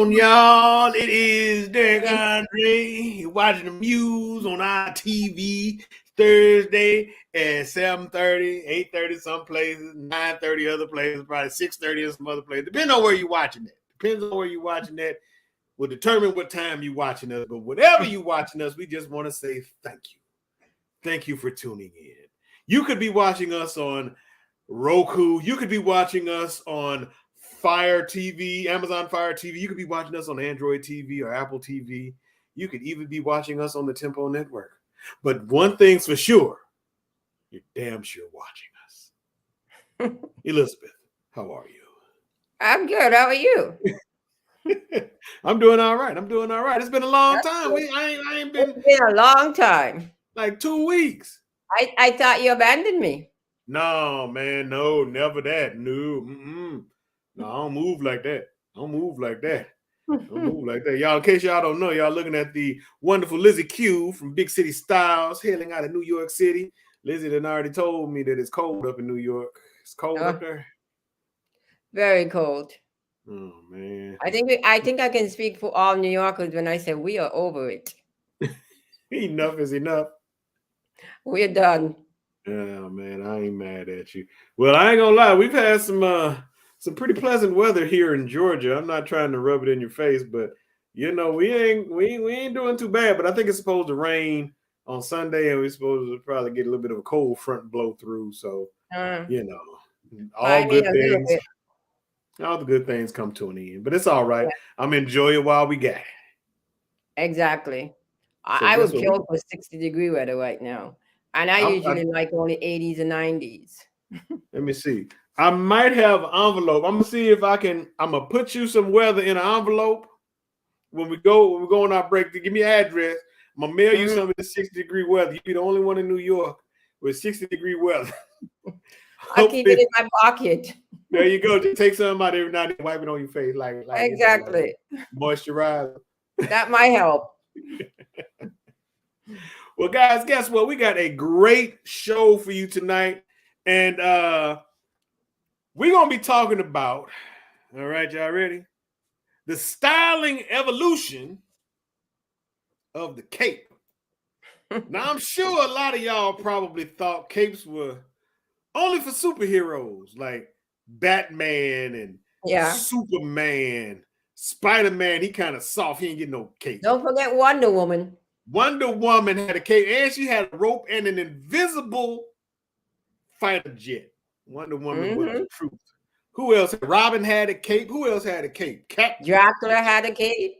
on, y'all? It is Derek Andre. You're watching the Muse on ITV Thursday at 7:30, 8:30 some places, 9:30 other places, probably 6:30 in some other places. Depending on where you're watching it. Depends on where you're watching that. Will determine what time you're watching us. But whatever you're watching us, we just want to say thank you. Thank you for tuning in. You could be watching us on Roku. You could be watching us on Fire TV, Amazon Fire TV. You could be watching us on Android TV or Apple TV. You could even be watching us on the Tempo Network. But one thing's for sure, you're damn sure watching us. Elizabeth, how are you? I'm good. How are you? I'm doing all right. It's been a long time. I ain't been. It's been a long time. Like 2 weeks. I thought you abandoned me. No, man, no, never that. No, no, I don't move like that. Don't move like that. Y'all, in case y'all don't know, y'all looking at the wonderful Lizzie Q from Big City Styles, hailing out of New York City. Lizzie done already told me that it's cold up in New York. It's cold up there. Very cold. Oh man. I think I can speak for all New Yorkers when I say we are over it. Enough is enough. We're done. Yeah, man, I ain't mad at you. Well, I ain't gonna lie, we've had some pretty pleasant weather here in Georgia. I'm not trying to rub it in your face, but you know, we ain't doing too bad. But I think it's supposed to rain on Sunday, and we're supposed to probably get a little bit of a cold front blow through. So you know, all the good things come to an end. But it's all right. Yeah. I'm enjoy it while we got it. Exactly. So I would kill for 60-degree weather right now. And I usually like only 80s and 90s. Let me see. I might have an envelope. I'm gonna see if I'm gonna put you some weather in an envelope when we go on our break. To give me an address. I'm gonna mail you some of the 60-degree weather. You'll be the only one in New York with 60-degree weather. I'll keep it in my pocket. There you go. Just take some out every now and then, wipe it on your face like exactly. Moisturizer. That might help. Well, guys, guess what? We got a great show for you tonight. And we're going to be talking about, all right, y'all ready? The styling evolution of the cape. Now, I'm sure a lot of y'all probably thought capes were only for superheroes like Batman and Superman. Spider-Man, he kind of soft. He ain't getting no cape. Don't forget Wonder Woman. Wonder Woman had a cape, and she had a rope and an invisible fighter jet. Wonder Woman was the truth. Who else? Robin had a cape. Who else had a cape? Dracula had a cape.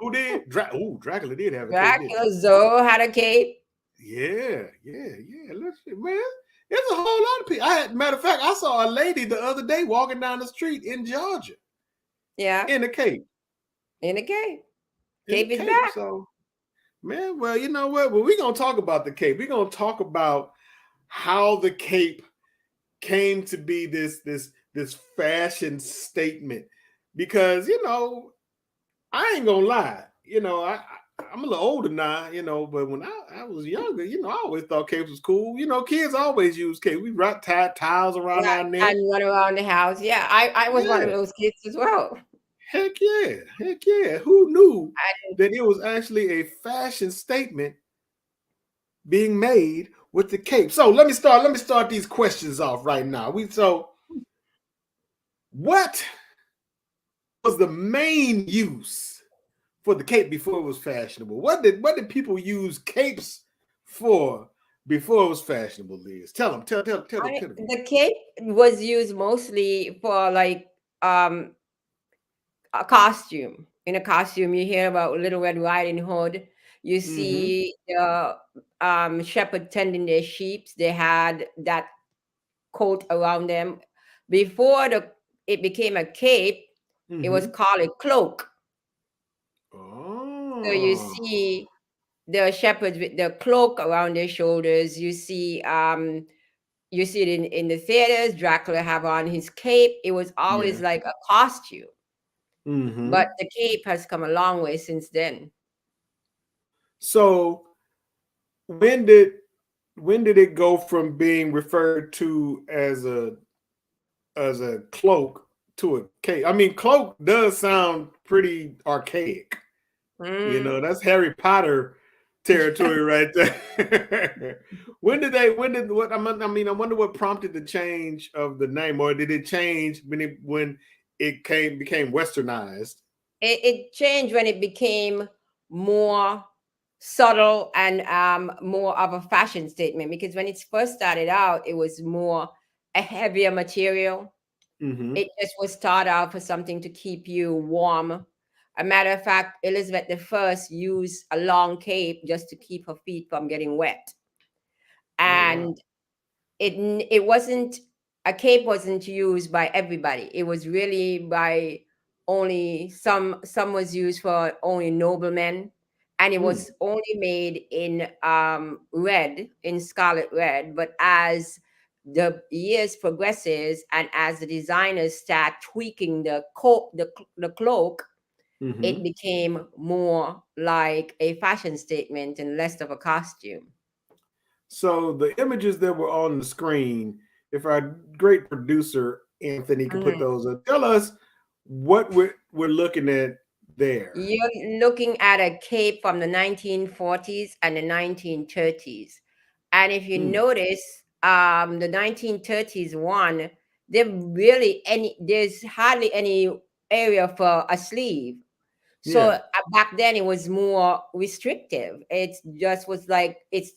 Who did? Dracula did have a cape. Zorro had a cape. Yeah. Listen, man, there's a whole lot of people. Matter of fact, I saw a lady the other day walking down the street in Georgia. Yeah. In a cape. Cape is back. So, man, well, you know what? Well, we're going to talk about the cape. We're going to talk about how the cape came to be this fashion statement. Because, you know, I ain't going to lie. You know, I'm a little older now, you know, but when I was younger, you know, I always thought capes was cool. You know, kids always use capes. We tie towels around our neck. And run around the house. Yeah, I was one of those kids as well. Heck yeah. Who knew that it was actually a fashion statement being made with the cape? So let me start these questions off right now. What was the main use for the cape before it was fashionable? What did people use capes for before it was fashionable, Liz? Tell them. The cape was used mostly for like a costume. In a costume, you hear about Little Red Riding Hood. You see the shepherd tending their sheep. They had that coat around them. Before it became a cape, it was called a cloak. Oh. So you see the shepherds with the cloak around their shoulders. You see it in the theaters. Dracula have on his cape. It was always like a costume. But the cape has come a long way since then. So when did it go from being referred to as a cloak to a cape. I mean, cloak does sound pretty archaic. You know, that's Harry Potter territory right there. I wonder what prompted the change of the name, or did it change when it became westernized? It changed when it became more subtle and more of a fashion statement, because when it first started out, it was more a heavier material. It just was thought out for something to keep you warm. A matter of fact, Elizabeth I used a long cape just to keep her feet from getting wet. And it wasn't, a cape wasn't used by everybody. It was really by only some was used for only noblemen, and it was only made in red, in scarlet red. But as the years progresses and as the designers start tweaking the cloak, it became more like a fashion statement and less of a costume. So the images that were on the screen, if our great producer Anthony can put those up, tell us what we're looking at there. You're looking at a cape from the 1940s and the 1930s. And if you notice, the 1930s one, there's hardly any area for a sleeve. So back then it was more restrictive. It just was like it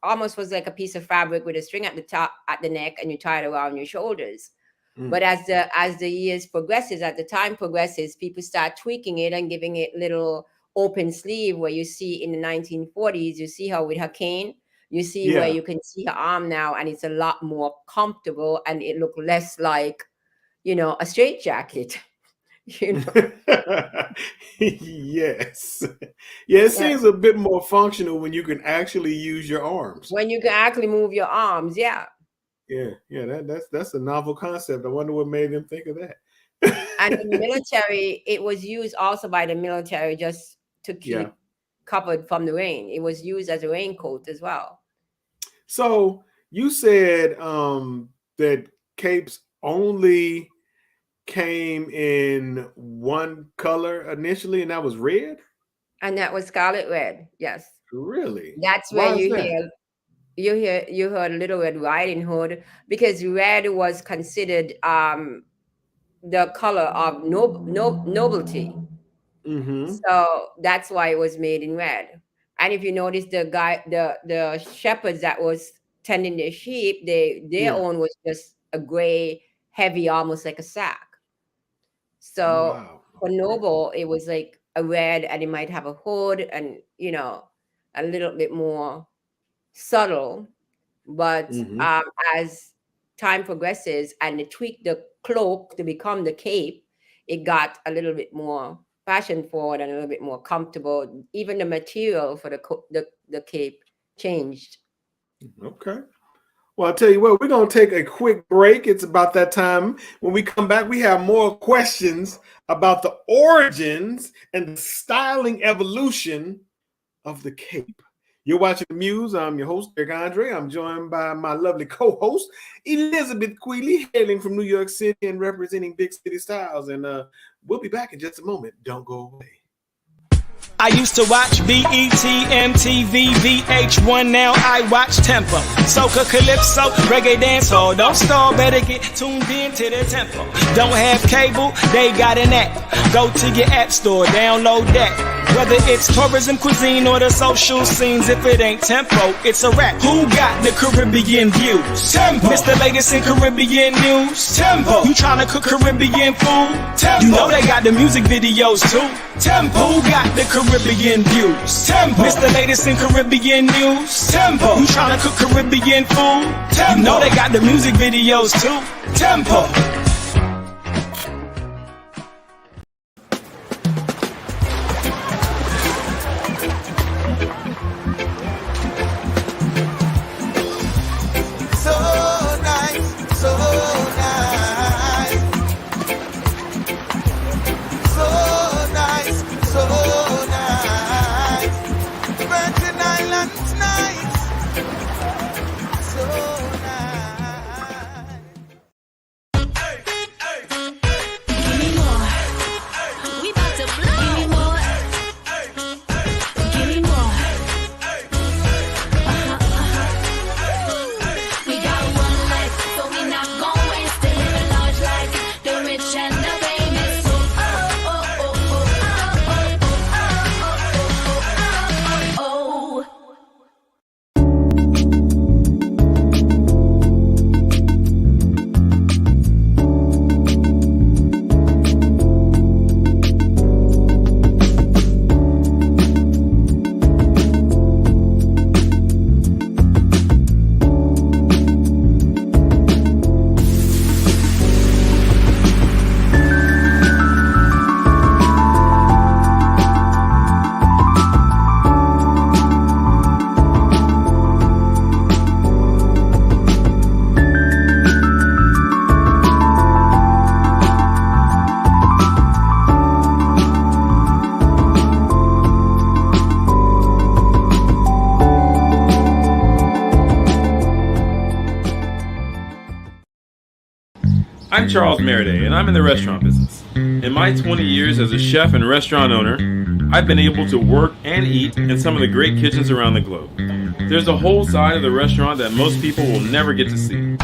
almost was like a piece of fabric with a string at the top, at the neck, and you tie it around your shoulders. But as the years progresses, as the time progresses, people start tweaking it and giving it little open sleeve, where you see in the 1940s, you see her with her cane, you see where you can see her arm now, and it's a lot more comfortable, and it looked less like, a straitjacket. Yes. It seems a bit more functional when you can actually use your arms. When you can actually move your arms, that's a novel concept. I wonder what made them think of that. And the military, it was used also by the military just to keep covered from the rain. It was used as a raincoat as well. So you said that capes only came in one color initially, and that was red? And that was scarlet red, yes. Really? That's where you heard Little Red Riding Hood, because red was considered the color of nobility. So that's why it was made in red. And if you notice, the shepherds that was tending their sheep, their own was just a gray, heavy, almost like a sack. So for noble, it was like a red, and it might have a hood and a little bit more subtle. But as time progresses and they tweak the cloak to become the cape, it got a little bit more fashion forward and a little bit more comfortable. Even the material for the cape changed. Okay. Well, I'll tell you what, we're going to take a quick break. It's about that time. When we come back, we have more questions about the origins and the styling evolution of the cape. You're watching The Muse. I'm your host, Eric Andre. I'm joined by my lovely co-host, Elizabeth Queeley, hailing from New York City and representing Big City Styles. And we'll be back in just a moment. Don't go away. I used to watch BET, MTV, VH1, now I watch Tempo. Soca, Calypso, Reggae Dancehall. Don't stall, better get tuned in to the tempo. Don't have cable, they got an app. Go to your app store, download that. Whether it's tourism, cuisine, or the social scenes, if it ain't Tempo, it's a rap. Who got the Caribbean views? Tempo. Mr. Latest in Caribbean news? Tempo. You tryna cook Caribbean food? Tempo. You know they got the music videos too? Tempo. Who got the Caribbean views? Tempo. Mr. Latest in Caribbean news? Tempo. You tryna cook Caribbean food? Tempo. You know they got the music videos too? Tempo. I'm Charles Meriday, and I'm in the restaurant business. In my 20 years as a chef and restaurant owner, I've been able to work and eat in some of the great kitchens around the globe. There's a whole side of the restaurant that most people will never get to see.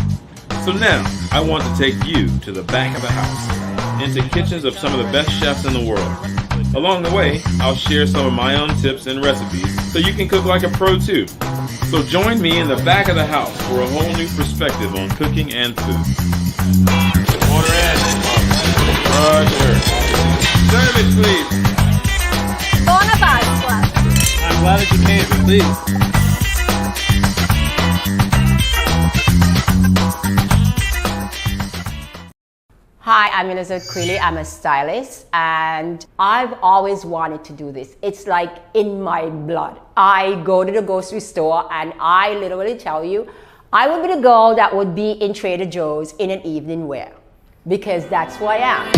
So now, I want to take you to the back of the house, into kitchens of some of the best chefs in the world. Along the way, I'll share some of my own tips and recipes so you can cook like a pro too. So join me in the back of the house for a whole new perspective on cooking and food. Order in. Roger. Serve it, please. I'm glad that you came, please. Hi, I'm Elizabeth Quilly. I'm a stylist and I've always wanted to do this. It's like in my blood. I go to the grocery store and I literally tell you, I would be the girl that would be in Trader Joe's in an evening wear because that's who I am.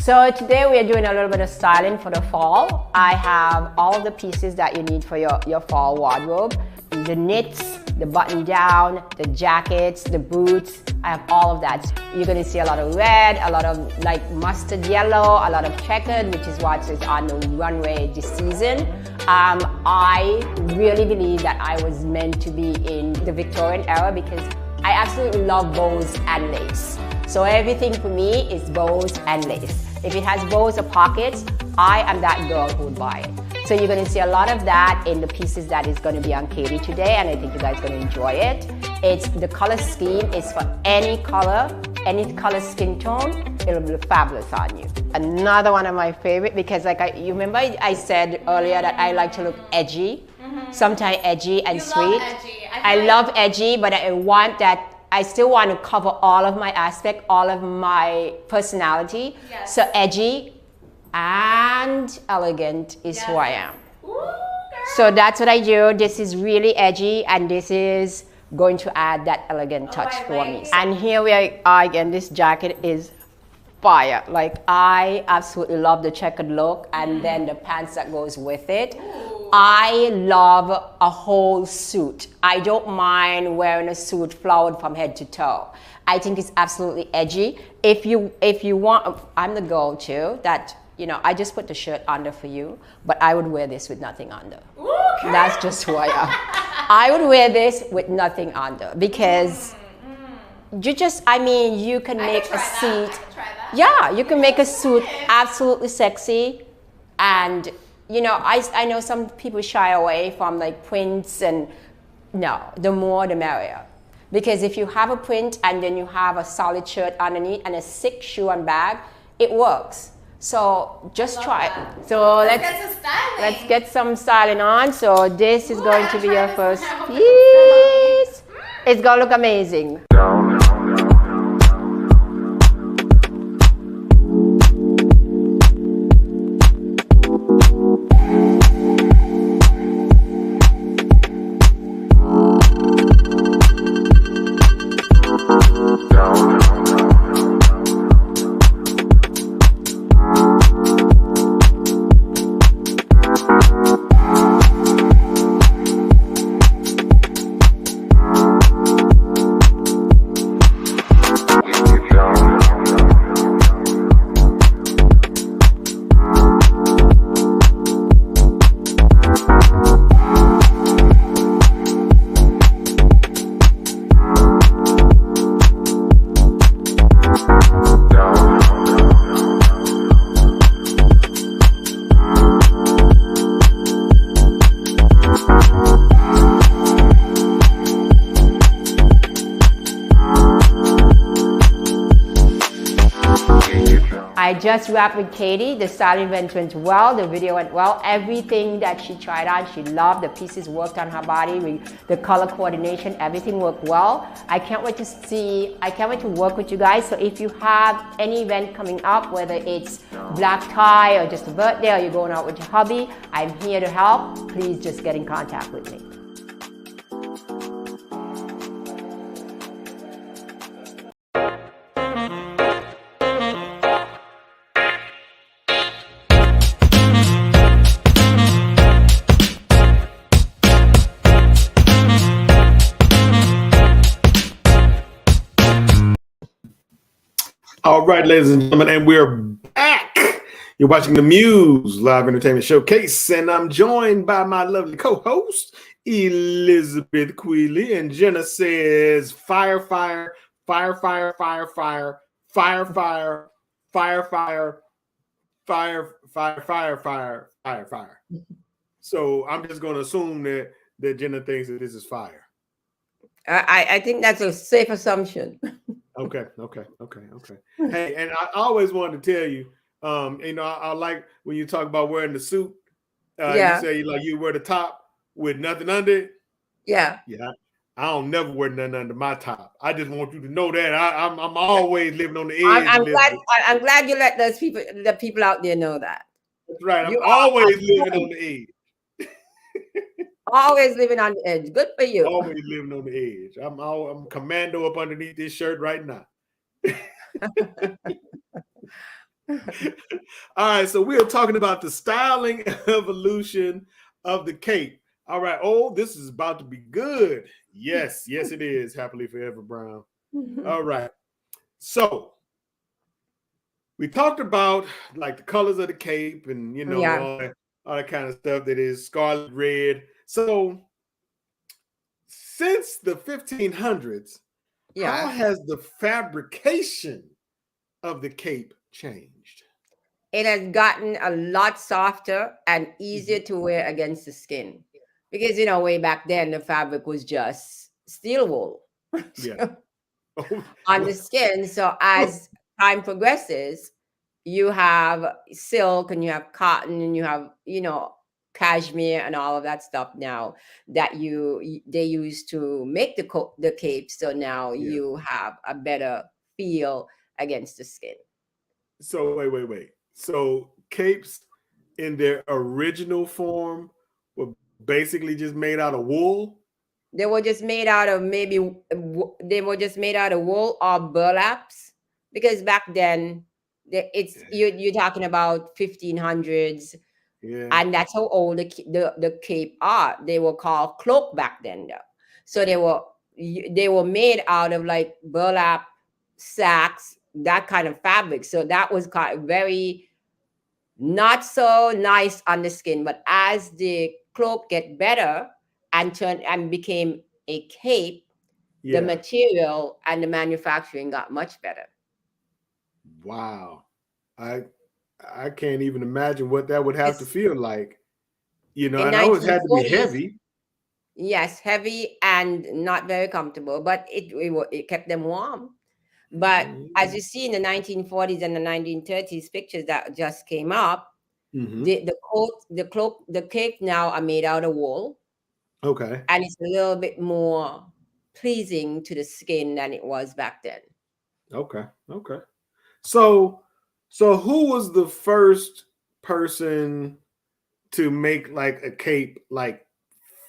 So today we are doing a little bit of styling for the fall. I have all of the pieces that you need for your fall wardrobe. The knits, the button down, the jackets, the boots. I have all of that. You're gonna see a lot of red, a lot of like mustard yellow, a lot of checkered, which is what is on the runway this season. I really believe that I was meant to be in the Victorian era because I absolutely love bows and lace. So everything for me is bows and lace. If it has bows or pockets, I am that girl who would buy it. So you're going to see a lot of that in the pieces that is going to be on Katie today, and I think you guys are going to enjoy it. It's the color scheme is for any color skin tone. It'll be fabulous on you. Another one of my favorite because you remember I said earlier that I like to look edgy, sometimes edgy and sweet. Love edgy. I love edgy, but I still want to cover all of my aspect, all of my personality. Yes. So edgy and elegant is who I am. Ooh, girl. So that's what I do. This is really edgy and this is going to add that elegant touch I for like me. it. And here we are again, this jacket is fire. Like I absolutely love the checkered look and then the pants that goes with it. Ooh. I love a whole suit. I don't mind wearing a suit flowered from head to toe. I think it's absolutely edgy. If you want, I'm the girl too that, you know, I just put the shirt under for you, but I would wear this with nothing under. Ooh, That's just who I am. I would wear this with nothing under because you can make a suit. Yeah, you can make a suit absolutely sexy. And, you know, I know some people shy away from like prints and no, the more the merrier. Because if you have a print and then you have a solid shirt underneath and a sick shoe and bag, it works. So just try it. So let's get some styling on. So this is going to be your first piece. It's gonna look amazing. I just wrapped with Katie. The styling event went well. The video went well. Everything that she tried on, she loved. The pieces worked on her body. The color coordination, everything worked well. I can't wait to work with you guys. So if you have any event coming up, whether it's black tie or just a birthday or you're going out with your hubby, I'm here to help. Please just get in contact with me. All right, ladies and gentlemen, and we're back. You're watching the Muse Live Entertainment Showcase, and I'm joined by my lovely co-host, Elizabeth Queeley, and Jenna says, fire, fire, fire, fire, fire, fire, fire, fire, fire, fire, fire, fire, fire, fire, fire, fire. So I'm just going to assume that Jenna thinks that this is fire. I think that's a safe assumption. Okay. Hey, and I always wanted to tell you, I like when you talk about wearing the suit. You say you wear the top with nothing under it. Yeah. I don't never wear nothing under my top. I just want you to know that I'm always living on the edge. I'm glad you let the people out there know that. That's right. I'm always living on the edge. Always living on the edge. Good for you. Always living on the edge. I'm commando up underneath this shirt right now. All right, so we are talking about the styling evolution of the cape. All right. Oh, this is about to be good. Yes, it is. Happily Forever Brown. All right. So we talked about like the colors of the cape and all that kind of stuff that is scarlet red. So since the 1500s, how has the fabrication of the cape changed? It has gotten a lot softer and easier to wear against the skin. Because, way back then, the fabric was just steel wool on the skin. So as time progresses, you have silk and you have cotton and you have, cashmere and all of that stuff now that they use to make the cape. So now you have a better feel against the skin. So wait. So capes in their original form were basically just made out of wool? They were just made out of wool or burlaps, because back then you're talking about 1500s. Yeah. And that's how old the cape are. They were called cloak back then, though. So they were made out of like burlap sacks, that kind of fabric. So that was kind of very not so nice on the skin. But as the cloak get better and became a cape, the material and the manufacturing got much better. Wow. I can't even imagine what that would have to feel like. I know it had to be heavy. Yes, heavy and not very comfortable, but it kept them warm. But as you see in the 1940s and the 1930s pictures that just came up, the coat, the cloak, the cape now are made out of wool. Okay. And it's a little bit more pleasing to the skin than it was back then. Okay. So who was the first person to make like a cape like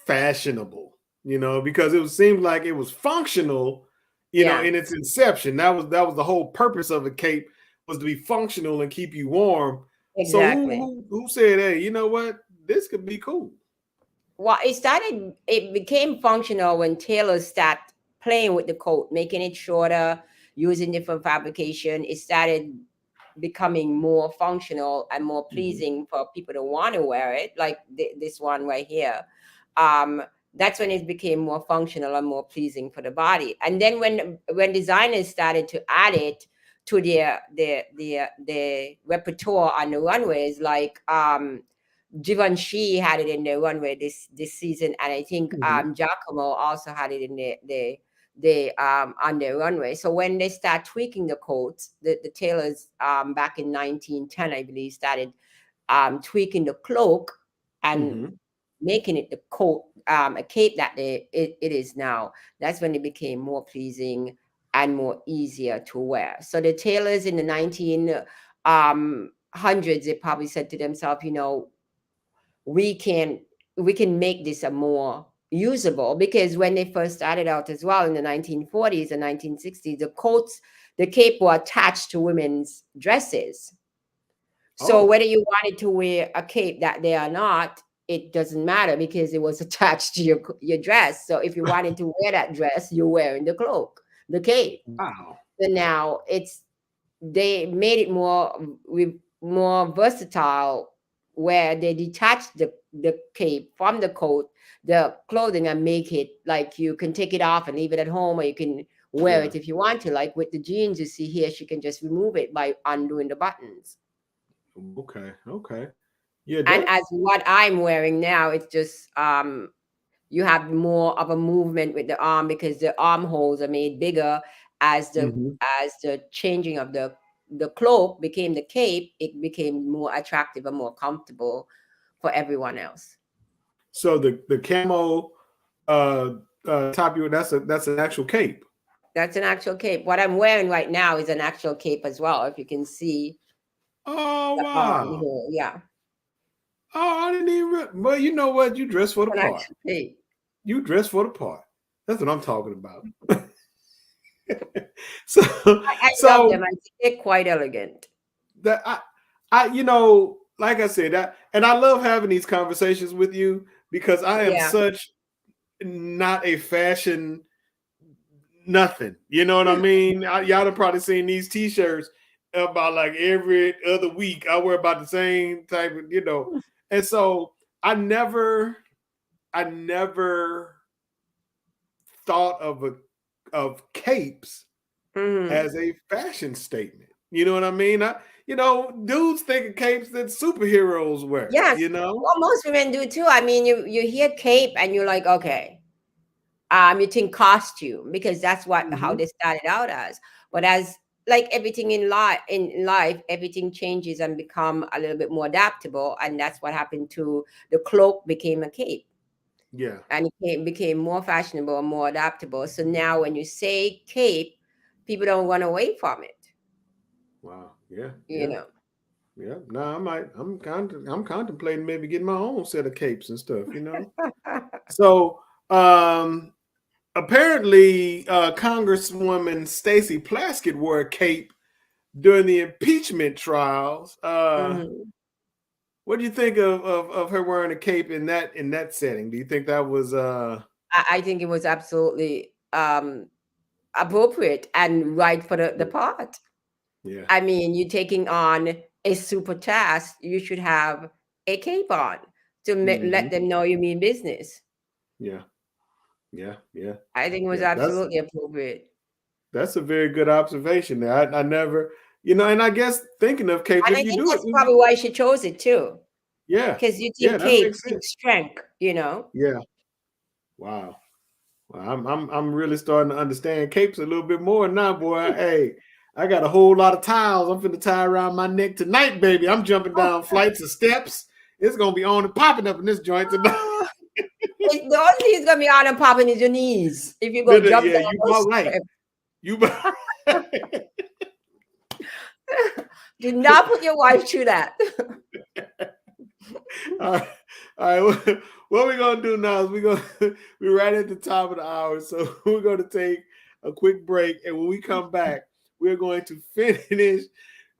fashionable? Because it seemed like it was functional, in its inception. That was the whole purpose of a cape, was to be functional and keep you warm. Exactly. So who said, hey, you know what? This could be cool. Well, it became functional when tailors started playing with the coat, making it shorter, using different fabrication. It started becoming more functional and more pleasing for people to want to wear it, like this one right here. That's when it became more functional and more pleasing for the body. And then when designers started to add it to their repertoire on the runways, like Givenchy had it in their runway this season, and I think Giacomo also had it in on their runway. So when they start tweaking the coats, the tailors back in 1910, I believe, started tweaking the cloak and making it the coat, a cape that it is now. That's when it became more pleasing and more easier to wear. So the tailors in the 1900s, they probably said to themselves, we can make this a more usable, because when they first started out as well in the 1940s and 1960s, the cape were attached to women's dresses. So whether you wanted to wear a cape that they are not, it doesn't matter, because it was attached to your dress. So if you wanted to wear that dress, you're wearing the cape. Wow. So now they made it more versatile, where they detach the cape from the coat, the clothing, and make it like you can take it off and leave it at home, or you can wear it if you want to. Like with the jeans you see here, she can just remove it by undoing the buttons. Okay. Yeah. And as what I'm wearing now, it's just you have more of a movement with the arm, because the armholes are made bigger as the changing of the cloak became the cape. It became more attractive and more comfortable for everyone else. So the camo top that's an actual cape. That's an actual cape. What I'm wearing right now is an actual cape as well, if you can see. Oh wow! Yeah. Oh, I didn't even. Well, you know what? You dress for the part. You dress for the part. That's what I'm talking about. So I love them. I think they're quite elegant. That I like I said, that, and I love having these conversations with you, because I am such not a fashion nothing. You know what I mean? Y'all have probably seen these T-shirts about like every other week. I wear about the same type of, and so I never thought of capes as a fashion statement. You know what I mean? Dudes think of capes that superheroes wear. Yes. Well, most women do too. I mean, you hear cape and you're like, okay. You think costume, because that's how they started out as. But as like everything in life, everything changes and become a little bit more adaptable, and that's what happened to the cloak. Became a cape. Yeah. And it became more fashionable and more adaptable. So now when you say cape, people don't run away from it. Wow. Yeah. You know. Yeah. No, I'm contemplating maybe getting my own set of capes and stuff, So apparently Congresswoman Stacey Plaskett wore a cape during the impeachment trials. What do you think of her wearing a cape in that setting? Do you think that was I think it was absolutely appropriate and right for the part. Yeah. I mean, you're taking on a super task. You should have a cape on to let them know you mean business. Yeah. I think it was absolutely appropriate. That's a very good observation. I never, and I guess thinking of cape, and I think that's probably why she chose it too. Yeah, because you think cape, strength. Yeah. Wow. Well, I'm really starting to understand capes a little bit more now, boy. Hey, I got a whole lot of towels I'm finna tie around my neck tonight, baby. I'm jumping down flights of steps. It's gonna be on and popping up in this joint tonight. The only thing is gonna be on and popping is your knees. If you go jump down, you do not put your wife through that. All right. What we're gonna do now is we're right at the top of the hour, so we're gonna take a quick break, and when we come back, we're going to finish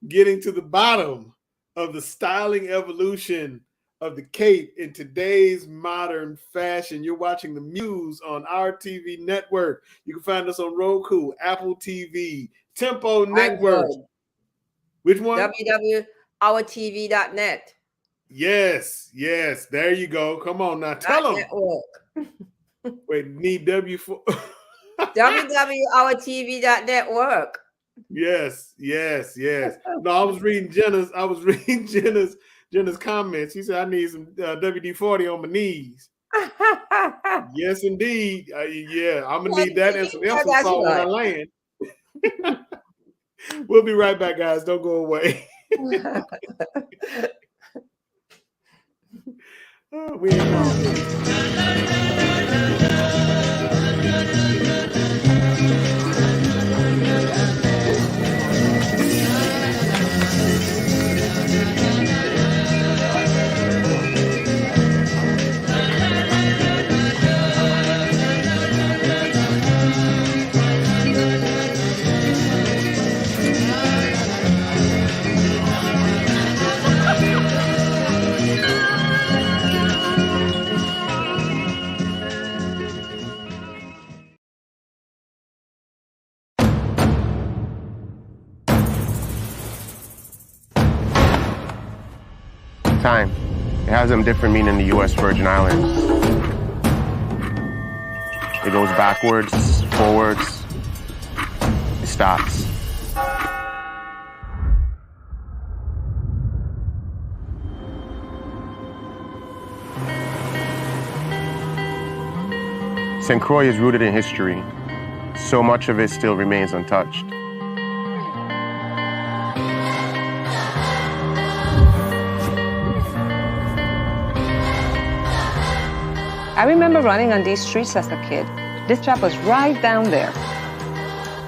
getting to the bottom of the styling evolution of the cape in today's modern fashion. You're watching The Muse on our TV network. You can find us on Roku, Apple TV, Tempo Network. Which one? www.ourtv.net. Yes. There you go. Come on now. Tell them. Wait, need W for www.ourtv.network. Yes. No, I was reading Jenna's comments. She said I need some WD-40 on my knees. Yes, indeed. I'm gonna need that and some Epsom salt when I land. We'll be right back, guys. Don't go away. We ain't time. It has a different meaning in the U.S. Virgin Islands. It goes backwards, forwards, it stops. St. Croix is rooted in history. So much of it still remains untouched. I remember running on these streets as a kid. This trap was right down there.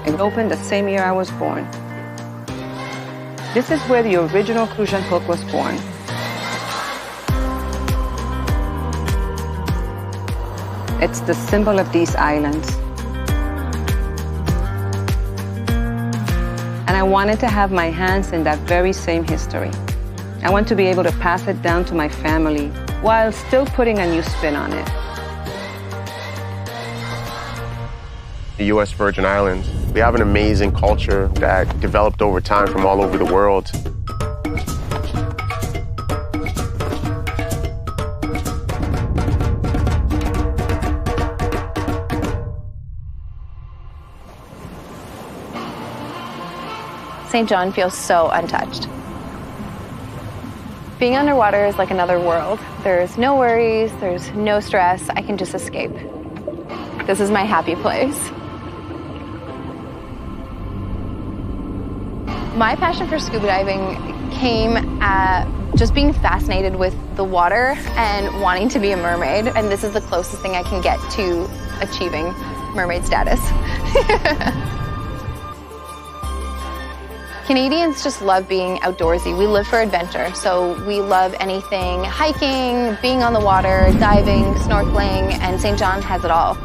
It opened the same year I was born. This is where the original Crucian hook was born. It's the symbol of these islands. And I wanted to have my hands in that very same history. I want to be able to pass it down to my family while still putting a new spin on it. The U.S. Virgin Islands, we have an amazing culture that developed over time from all over the world. St. John feels so untouched. Being underwater is like another world. There's no worries, there's no stress. I can just escape. This is my happy place. My passion for scuba diving came at just being fascinated with the water and wanting to be a mermaid. And this is the closest thing I can get to achieving mermaid status. Canadians just love being outdoorsy. We live for adventure, so we love anything hiking, being on the water, diving, snorkeling, and St. John has it all.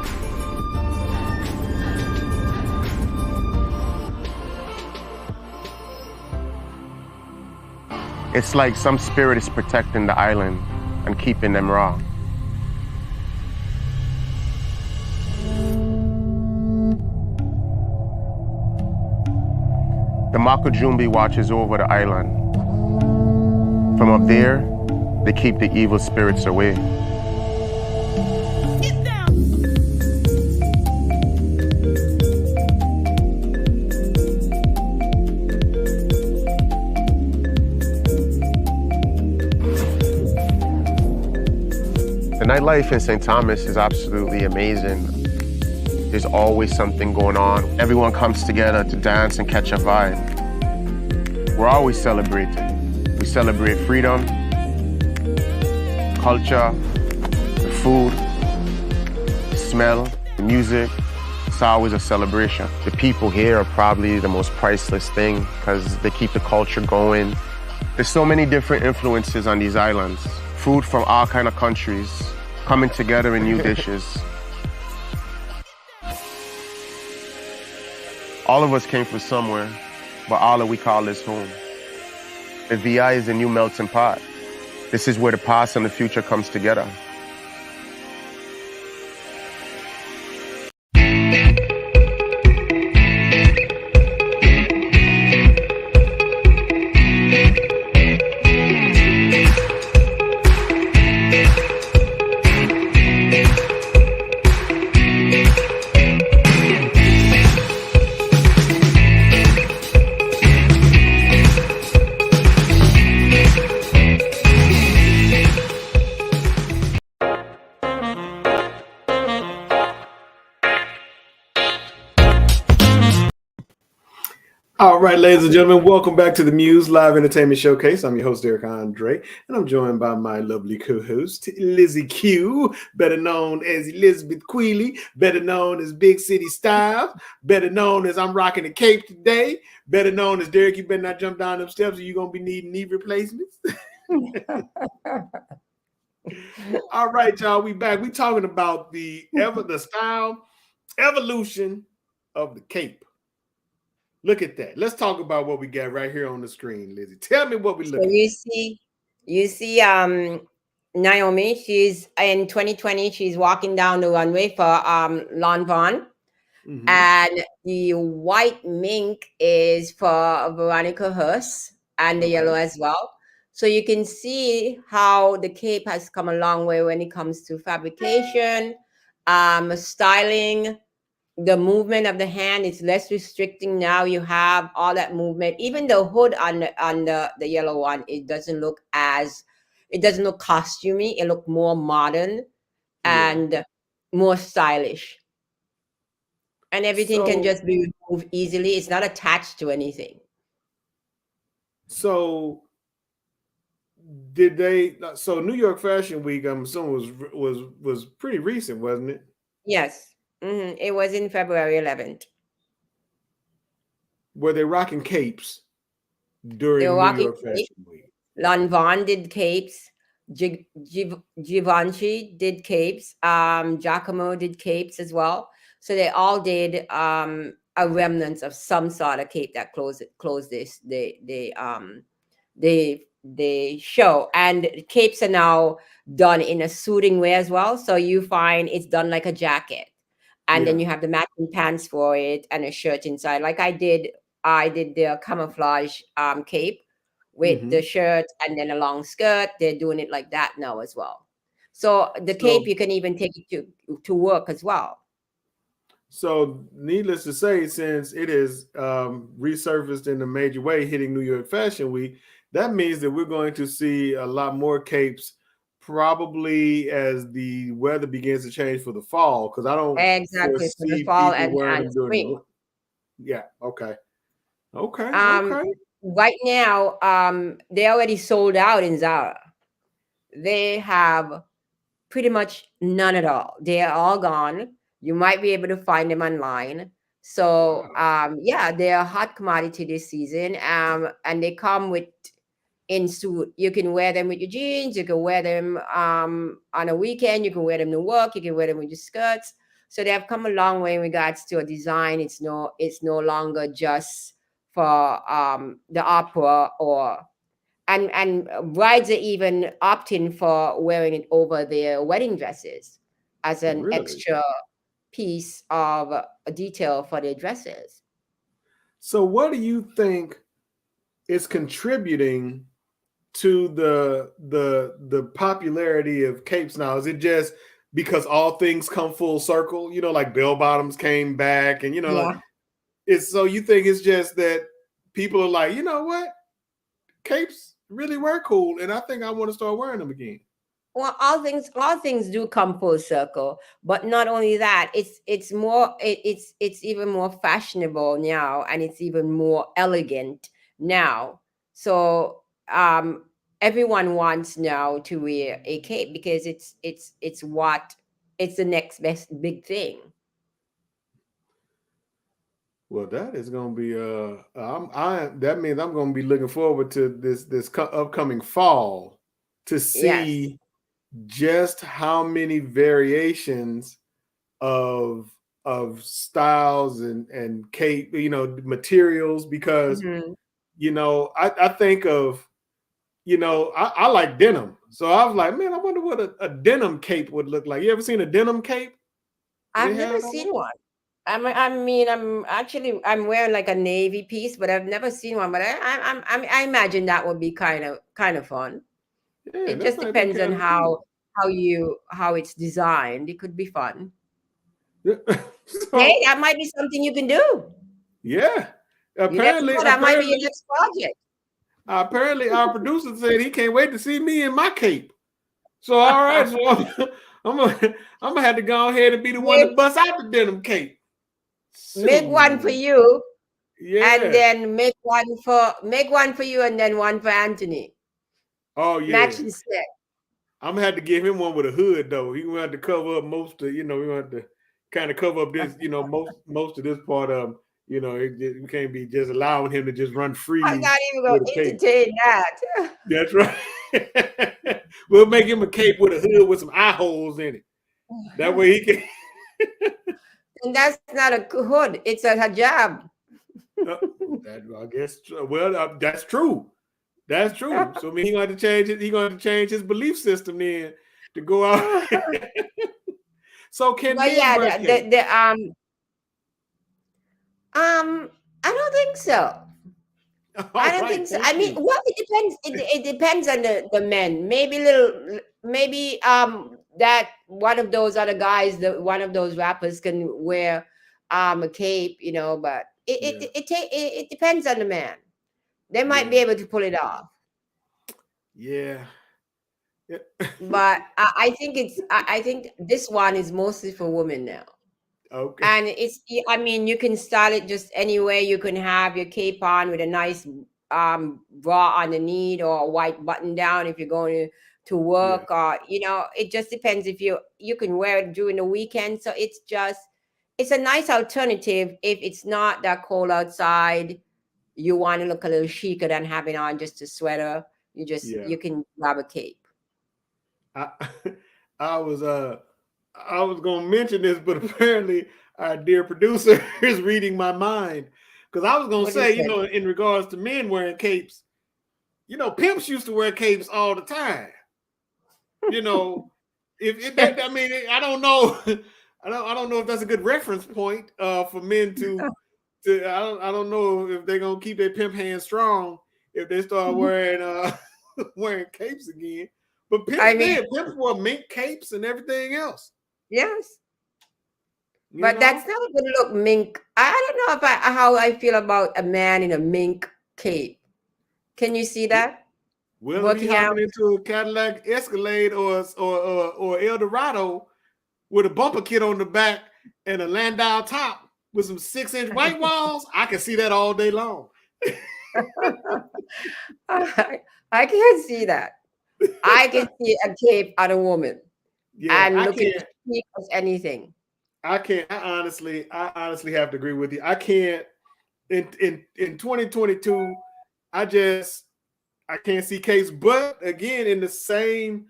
It's like some spirit is protecting the island and keeping them raw. The Makujumbi watches over the island. From up there, they keep the evil spirits away. The nightlife in St. Thomas is absolutely amazing. There's always something going on. Everyone comes together to dance and catch a vibe. We're always celebrating. We celebrate freedom, culture, the food, the smell, the music. It's always a celebration. The people here are probably the most priceless thing because they keep the culture going. There's so many different influences on these islands. Food from all kinds of countries coming together in new dishes. All of us came from somewhere, but all that we call this home. The VI is a new melting pot. This is where the past and the future comes together. All right, ladies and gentlemen, welcome back to the Muse Live Entertainment Showcase. I'm your host, Derek Andre, and I'm joined by my lovely co-host, Lizzie Q, better known as Elizabeth Queely, better known as Big City Style, better known as I'm rocking the cape today, better known as Derek, you better not jump down them steps or you're going to be needing knee replacements. All right, y'all, we back. We talking about the style evolution of the cape. Look at that. Let's talk about what we got right here on the screen, Lizzie. Tell me what we look at. You see Naomi, she's in 2020, she's walking down the runway for Lon Vaughn. Mm-hmm. And the white mink is for Veronica Hurst and the yellow as well. So you can see how the cape has come a long way when it comes to fabrication, styling. The movement of the hand is less restricting now. You have all that movement. Even the hood on the yellow one, it doesn't look costumey. It look more modern and more stylish. And everything can just be removed easily. It's not attached to anything. So did they? So New York Fashion Week, I'm assuming was pretty recent, wasn't it? Yes, it was in February 11th. Were they rocking capes during New York Fashion Week? Lanvin did capes. Givenchy did capes. Giacomo did capes as well. So they all did a remnants of some sort of cape that closed this the show. And capes are now done in a suiting way as well. So you find it's done like a jacket, and then you have the matching pants for it and a shirt inside. Like I did the camouflage cape with the shirt and then a long skirt. They're doing it like that now as well. So the cape you can even take it to work as well. So needless to say, since it is resurfaced in a major way, hitting New York Fashion Week, that means that we're going to see a lot more capes probably as the weather begins to change for the fall. Because I don't exactly for the fall and spring. Okay. Right now, they already sold out in Zara. They have pretty much none at all. They are all gone. You might be able to find them online. So they are a hot commodity this season. And they come in suit. You can wear them with your jeans. You can wear them on a weekend. You can wear them to work. You can wear them with your skirts. So they have come a long way in regards to a design. It's no longer just for the opera and brides are even opting for wearing it over their wedding dresses as an extra piece of a detail for their dresses. So what do you think is contributing to the popularity of capes now? Is it just because all things come full circle? You know, like bell bottoms came back, and so you think it's just that people are like, you know what, capes really were cool, and I think I want to start wearing them again. Well, all things do come full circle, but not only that, it's even more fashionable now, and it's even more elegant now. So everyone wants now to wear a cape because it's the next best big thing. Well, that is going to be that means I'm going to be looking forward to this upcoming fall to see just how many variations of styles and cape, materials, because I think of, I like denim. So I was like, man, I wonder what a denim cape would look like. You ever seen a denim cape? I've never seen one. I'm wearing like a navy piece, but I've never seen one. But I imagine that would be kind of fun. Yeah, it just depends on how it's designed. It could be fun. Hey, that might be something you can do. Yeah, apparently that might be your next project. Apparently, our producer said he can't wait to see me in my cape. So all right, so I'm gonna have to go ahead and be the one to bust out the denim cape. Make one for you, and then make one for you, and then one for Anthony. Oh yeah, matching set. I'm gonna have to give him one with a hood though. He's gonna have to cover up most of, we're gonna have to kind of cover up this, most of this part of, we can't be just allowing him to just run freely. I'm not even gonna entertain that. That's right. We'll make him a cape with a hood with some eye holes in it. That way he can. And that's not a hood; it's a hijab. I guess. Well, that's true. That's true. So I mean, he's going to change it. He's going to change his belief system then to go out. So can I don't think so. I don't think so. I mean, well, it depends. It depends on the men. Maybe that one of those other guys, one of those rappers can wear a cape, you know. But it depends on the man. They might be able to pull it off. Yeah. But I think this one is mostly for women now. Okay. And I mean, you can style it just any way. You can have your cape on with a nice bra underneath or a white button down if you're going to work, or you know, it just depends. If you can wear it during the weekend. So it's a nice alternative if it's not that cold outside. You want to look a little chicer than having on just a sweater. You can grab a cape. I was gonna mention this, but apparently our dear producer is reading my mind, because I was gonna say, you know, in regards to men wearing capes, you know, pimps used to wear capes all the time. You know, I mean, I don't know, I don't know if that's a good reference point for men to. I don't know if they're gonna keep their pimp hands strong if they start wearing wearing capes again. But pimps wore mink capes and everything else. Yes. But that's not a good look, mink. I don't know how I feel about a man in a mink cape. Can you see that? Well, if he's hopping into a Cadillac Escalade or Eldorado with a bumper kit on the back and a Landau top with some 6-inch white walls, I can see that all day long. I can't see that. I can see a cape on a woman. Yeah, and look at cheap as anything. I can't. I honestly have to agree with you. I can't. In 2022, I can't see capes. But again, in the same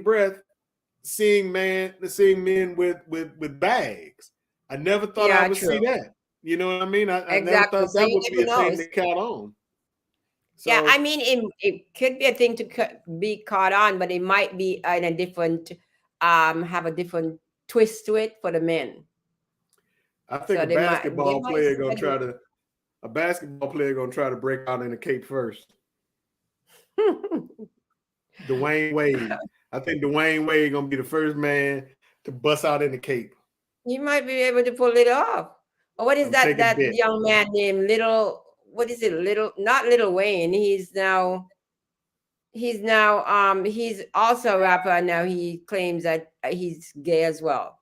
breath, seeing men with bags. I never thought I would see that. You know what I mean? I never thought that would be a thing to count on. So, yeah, I mean, it could be a thing to be caught on, but it might be in a different, have a different twist to it for the men. I think a basketball player gonna try to break out in a cape first. Dwayne Wade. I think Dwayne Wade gonna be the first man to bust out in the cape. You might be able to pull it off. Or what is that young man named not Little Wayne. He's also a rapper, and now he claims that he's gay as well.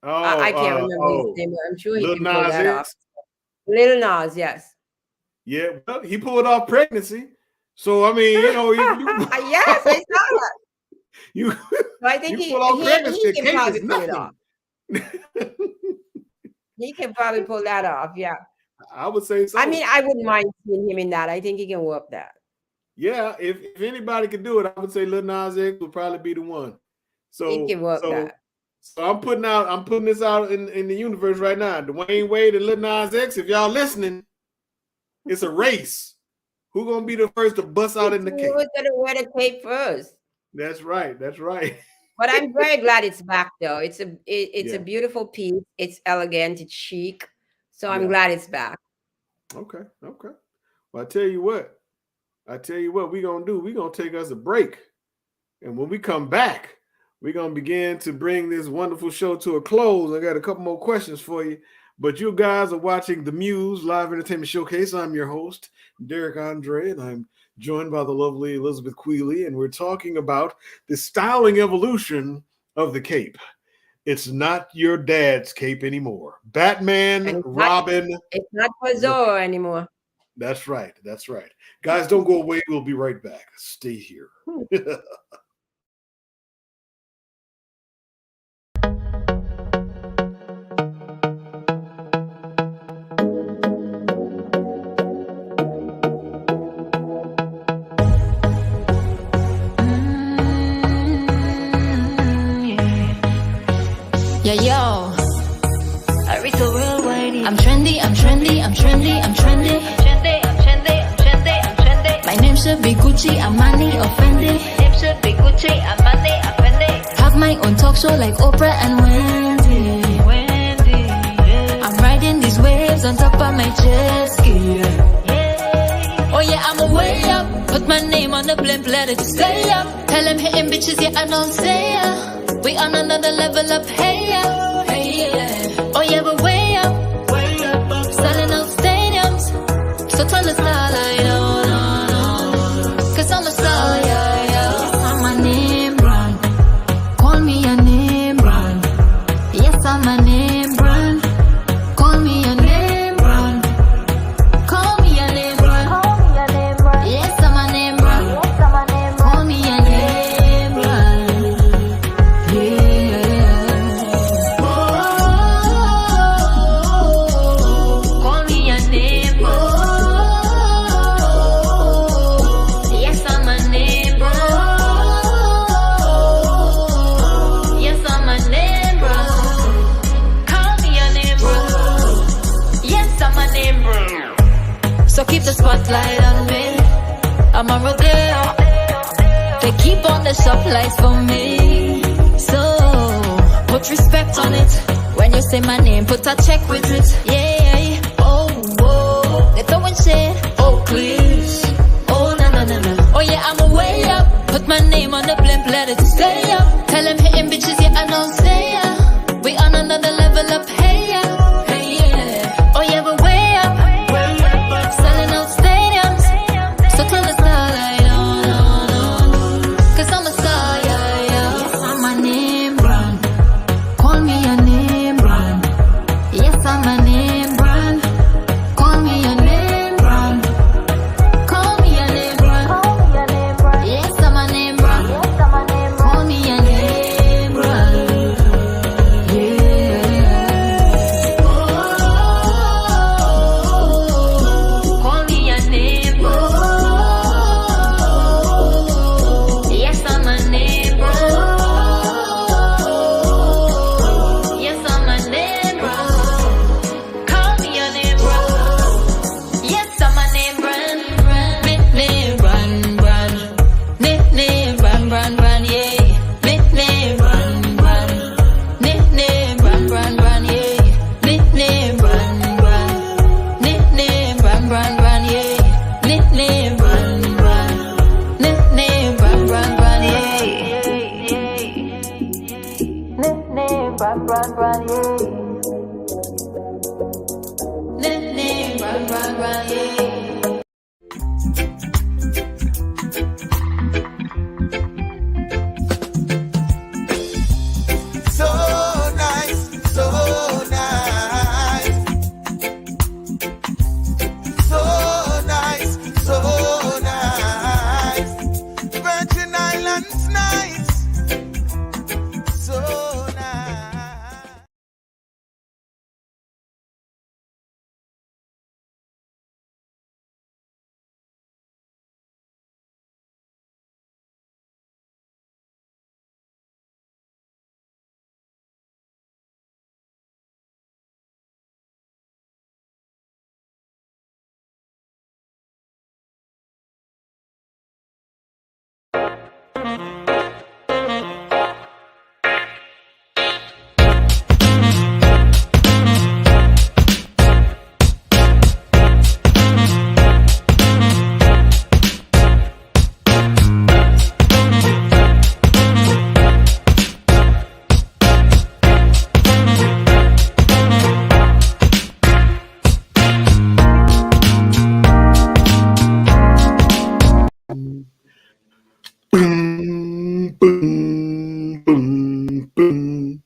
I can't remember his name, but I'm sure he can pull that off. Lil Nas, yes. Yeah, well, he pulled off pregnancy. So I mean, you know, yes, I saw that. I think he can probably pull it off. He can probably pull that off, yeah. I would say so. I mean, I wouldn't mind seeing him in that. I think he can work that. Yeah, if anybody could do it, I would say Lil Nas X would probably be the one. So he can work that. So I'm putting this out in the universe right now. Dwayne Wade and Lil Nas X, if y'all listening, it's a race. Who's gonna be the first to bust out in the cape? Who's gonna wear the cape first? That's right. But I'm very glad it's back, though. It's a beautiful piece. It's elegant. It's chic. So I'm glad it's back. Okay. Well, I tell you what we're gonna do. We're gonna take us a break, and when we come back, we're gonna begin to bring this wonderful show to a close. I got a couple more questions for you, but you guys are watching the Muse Live Entertainment Showcase. I'm your host, Derek Andre, and I'm joined by the lovely Elizabeth Queeley, and we're talking about the styling evolution of the cape. It's not your dad's cape anymore. Batman, Robin. It's not for Zorro anymore. That's right. Guys, don't go away. We'll be right back. Stay here. Yo, Arito Worldwide. I'm trendy. My name should be Gucci, Armani, or Fendi. Have my own talk show like Oprah and Wendy. I'm riding these waves on top of my jet ski. Oh yeah, I'm way up. Put my name on the blimp, let it stay up. Tell them hitting bitches, yeah, I don't say ya. We on another level up, hey yeah, hey yeah. Oh yeah, we're way up, selling out stadiums. So turn the starlight on, cause I'm a star, yeah, yeah. Yes, I'm a name brand. Call me a name brand. Yes, I'm a name brand. Call me a name brand. Call me a name brand. Yes, I'm a name brand. Call me a name brand. Yeah. Call me a name brand. Yes, I'm a name brand. Yes, I'm a name brand. Call me a name brand. Yes, I'm a name brand. So keep the spotlight on me. I'm a rodeo. They keep on the shop lights for me. So put respect on it. When you say my name, put a check with it. Yeah. Oh, whoa. They throwing shade. Oh, please. Oh, no. Oh, yeah, I'm way up. Put my name on the blimp, let it stay up. Tell them hitting bitches, yeah, I don't say ya. We on another level up, hey yeah. Hey yeah. Oh, yeah, we're way up. Selling out stadiums. So turn the starlight on. Cause I'm a star, yeah, yeah. Yes, I'm a name brand. Call me a name brand. Yes, I'm a name brand. Call me a name brand. Call me a name brand. Yes, I'm a name brand. Call me a name brand. Yeah. Call me a name brand. Yes, I'm a name brand. Yes, I'm a name brand. Call me a name brand. Yes, I'm a name brand. Nickname brand. Nickname brand, yeah. Nickname brand. Nickname brand, yeah. Nickname brand. Nickname brand, yeah. Nickname brand. Nickname brand, yeah. Nickname brand, yeah. Nickname brand, yeah. So nice, so nice. So nice, so nice. Virgin Islands nice. So nice. Boom, boom, boom, boom.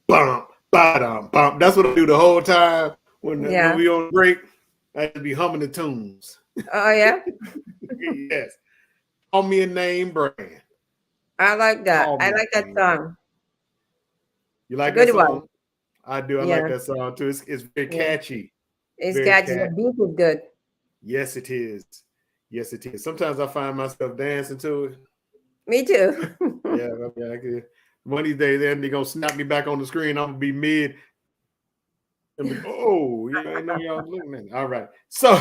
Bum, ba-dum, bum. That's what I do the whole time when Yeah. we on break. I just be humming the tunes. Oh yeah, Yes. Call me a name brand. I like that. Call I me like a that name song. brand. You like Good that one. song? I do. I Yeah. like that song too. It's very Yeah. catchy. It's Very catchy. The catchy. beat is good. Yes, it is. Yes, it is. Sometimes I find myself dancing to it. Me too. Yeah, I could. One of these days, then they're gonna snap me back on the screen. I'm gonna be mid. And be, oh, yeah, I know y'all looking at me. All right. So,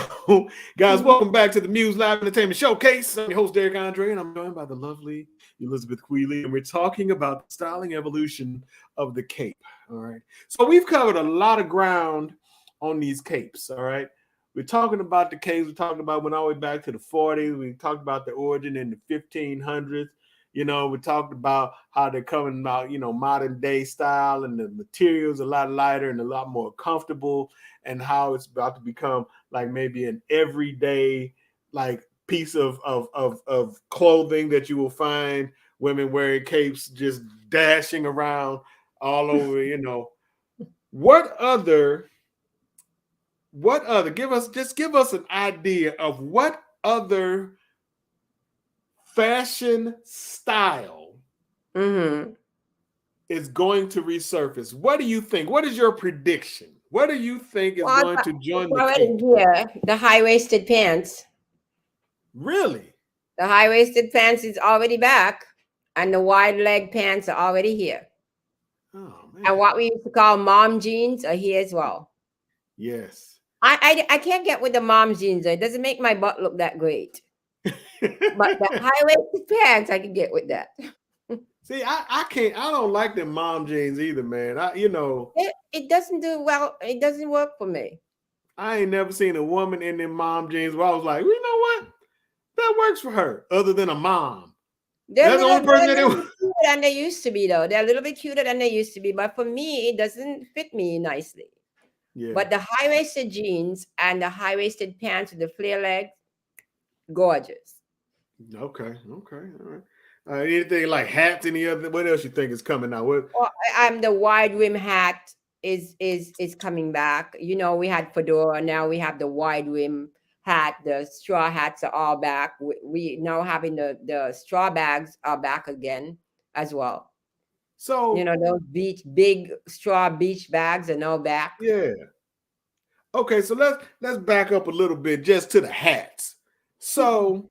guys, welcome back to the Muse Live Entertainment Showcase. I'm your host, Derek Andre, and I'm joined by the lovely Elizabeth Queeley, and we're talking about the styling evolution of the cape. All right. So we've covered a lot of ground on these capes. All right. We're talking about the caves. We're talking about went all the way back to the 40s. We talked about the origin in the 1500s. You know, we talked about how they're coming out, you know, modern day style, and the materials a lot lighter and a lot more comfortable, and how it's about to become like maybe an everyday like piece of clothing that you will find women wearing capes just dashing around all over, you know. What other give us an idea of what other fashion style is going to resurface. What do you think? What is your prediction? What do you think is going to join the cape? Here, the high-waisted pants. Really? The high-waisted pants is already back, and the wide leg pants are already here. Oh man. And what we used to call mom jeans are here as well. Yes. I can't get with the mom jeans. It doesn't make my butt look that great. But the high-waisted pants, I can get with that. See, I can't. I don't like them mom jeans either, man. It doesn't do well. It doesn't work for me. I ain't never seen a woman in them mom jeans where I was like, you know what? That works for her, other than a mom. They're That's the only person that cuter than they used to be, though. They're a little bit cuter than they used to be, but for me, it doesn't fit me nicely. Yeah. But the high-waisted jeans and the high-waisted pants with the flare legs, gorgeous. Okay, all right. Anything like hats? What else you think is coming out? What? Well, the wide rim hat is coming back. You know, we had fedora, now we have the wide rim hat. The straw hats are all back. We now having the straw bags are back again as well. So, you know, those big straw beach bags are now back. Yeah. Okay, so let's back up a little bit just to the hats. So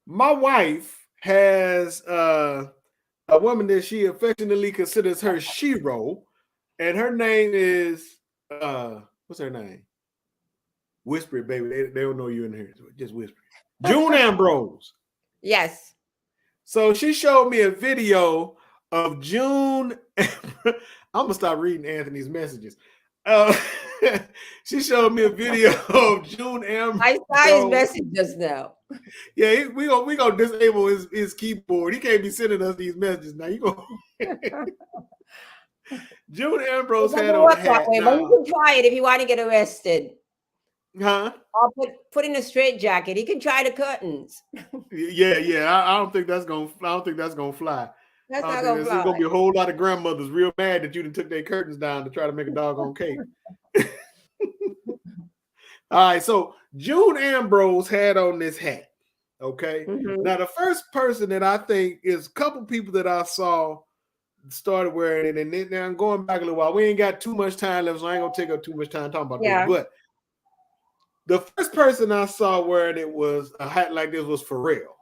my wife has a woman that she affectionately considers her Shiro, and her name is what's her name? Whisper it, baby. They don't know you in here. Just whisper it. June Ambrose. Yes. So she showed me a video of June. I'm gonna stop reading Anthony's messages. She showed me a video of June Ambrose. I saw his message just now. Yeah, we gonna disable his keyboard. He can't be sending us these messages now. You go. June Ambrose had on a hat. But you can try it if you want to get arrested. Huh? Or put in a straight jacket. He can try the curtains. Yeah. I don't think that's gonna fly. That's not gonna fly. There's gonna be a whole lot of grandmothers real mad that you done took their curtains down to try to make a doggone cake. All right, so June Ambrose had on this hat. Okay. Now the first person that I think is a couple people that I saw started wearing it, and then I'm going back a little while. We ain't got too much time left, so I ain't gonna take up too much time talking about this. But the first person I saw wearing it was a hat like this was Pharrell.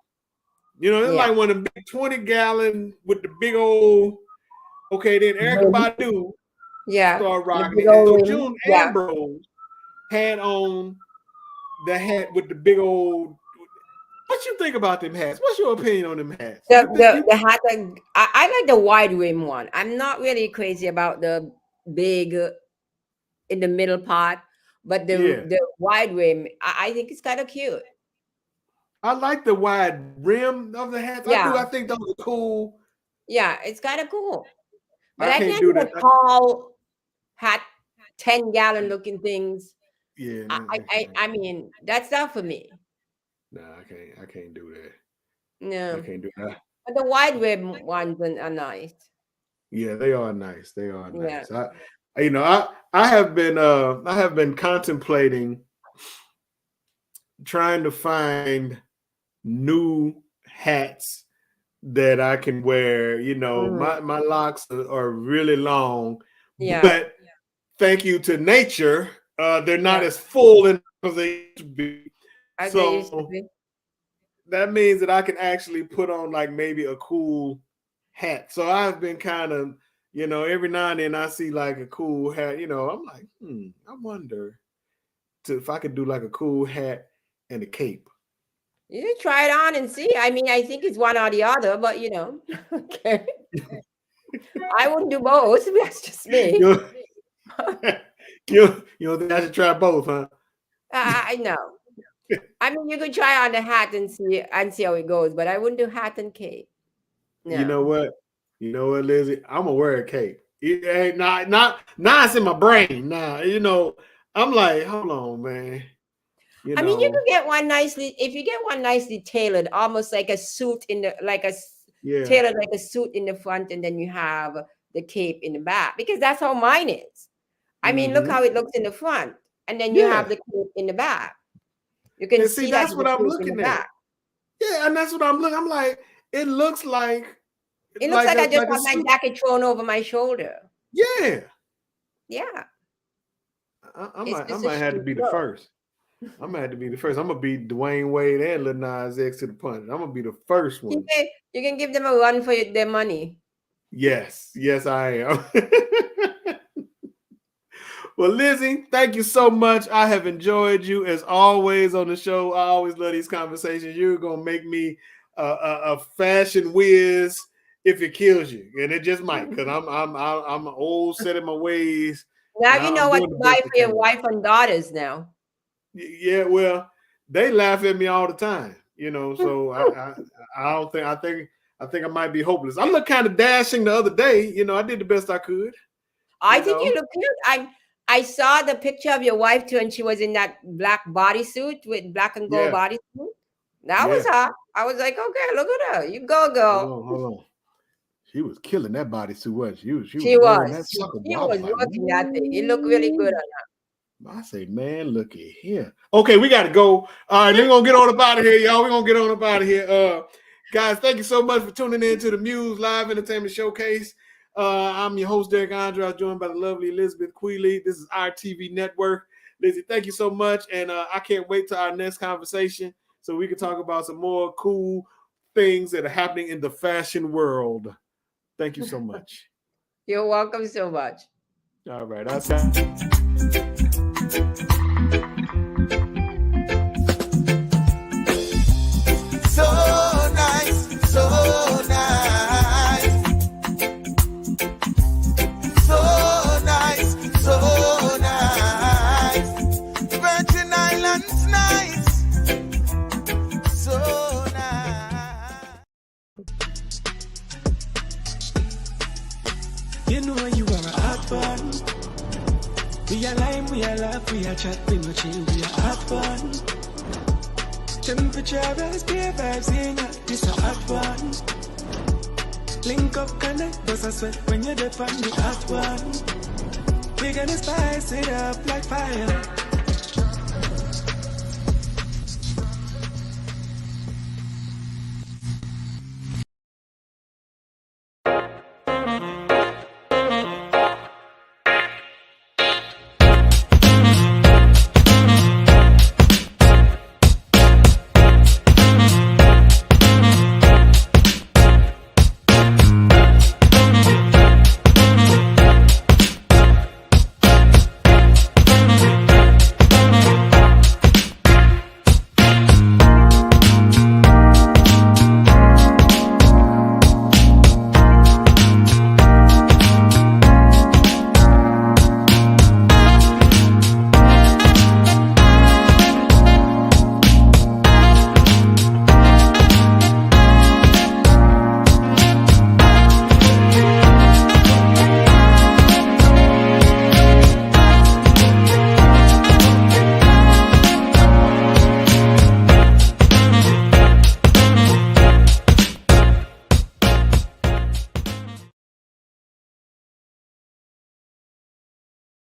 You know, it's like one of the big 20-gallon with the big old. Okay, then Erykah Badu started rocking it. And so June Ambrose had on the hat with the big old. What you think about them hats? What's your opinion on them hats? The hat, I like the wide rim one. I'm not really crazy about the big in the middle part, but the wide rim, I think it's kind of cute. I like the wide rim of the hats. Yeah. I think those are cool. Yeah, it's kind of cool. But I I can't can't do do that. the tall hat, 10-gallon looking things. Yeah. I mean, that's not for me. No, I can't do that. No. I can't do that. But the wide rim ones are nice. Yeah, they are nice. They are nice. I have been contemplating trying to find new hats that I can wear. You know, my locks are really long. Yeah. But thank you to nature, they're not as full as they used to be. So that means that I can actually put on like maybe a cool hat. So I've been kind of, you know, every now and then I see like a cool hat, you know, I'm like, I wonder if I could do like a cool hat and a cape. You try it on and see. I mean, I think it's one or the other, but you know, okay. I wouldn't do both. That's just me. You know, I should try both, huh? I know. I mean, you could try on the hat and see how it goes, but I wouldn't do hat and cape. No. You know what? Lizzie? I'm gonna wear a cape. It ain't not it's in my brain. Nah, I'm like, hold on, man. I mean, you could get one nicely if you get one nicely tailored, almost like a suit tailored like a suit in the front, and then you have the cape in the back, because that's how mine is. I mean, look how it looks in the front, and then you have the cape in the back. You can see that's what I'm looking at. Yeah, and that's what I'm looking. I'm like, it looks like I just have my jacket thrown over my shoulder. Yeah. Yeah. I might have to be the first. I'm gonna have to be the first. I'm gonna be Dwayne Wade and Lil Nas X to the punch. I'm gonna be the first one. You can give them a run for their money. Yes, I am. Well, Lizzie, thank you so much. I have enjoyed you as always on the show. I always love these conversations. You're gonna make me a fashion whiz if it kills you, and it just might, because I'm old set in my ways. Now you know what to buy for your wife and daughters now. Yeah, well, they laugh at me all the time, so I think I might be hopeless. I look kind of dashing the other day, I did the best I could. I think you look good. I saw the picture of your wife too, and she was in that black bodysuit with black and gold bodysuit. That was hot. I was like, okay, look at her. You go, girl. Hold on. She was killing that bodysuit, wasn't she? She was. She was working that thing. It looked really good on her. I say, man, look at here. Okay, we got to go. All right, we're going to get on up out of here, y'all. We're going to get on up out of here. Guys, thank you so much for tuning in to the Muse Live Entertainment Showcase. I'm your host, Derek Andre. I'm joined by the lovely Elizabeth Queeley. This is our TV network. Lizzie, thank you so much. And I can't wait till our next conversation so we can talk about some more cool things that are happening in the fashion world. Thank you so much. You're welcome so much. All right. You know you are a hot one. We are lime, we are laugh, we are chat, we no chill, we are hot one. Temperature rise, beer vibes in ya, this a hot one. Link up, connect, does a sweat when you're the fan, the hot one. We gonna spice it up like fire.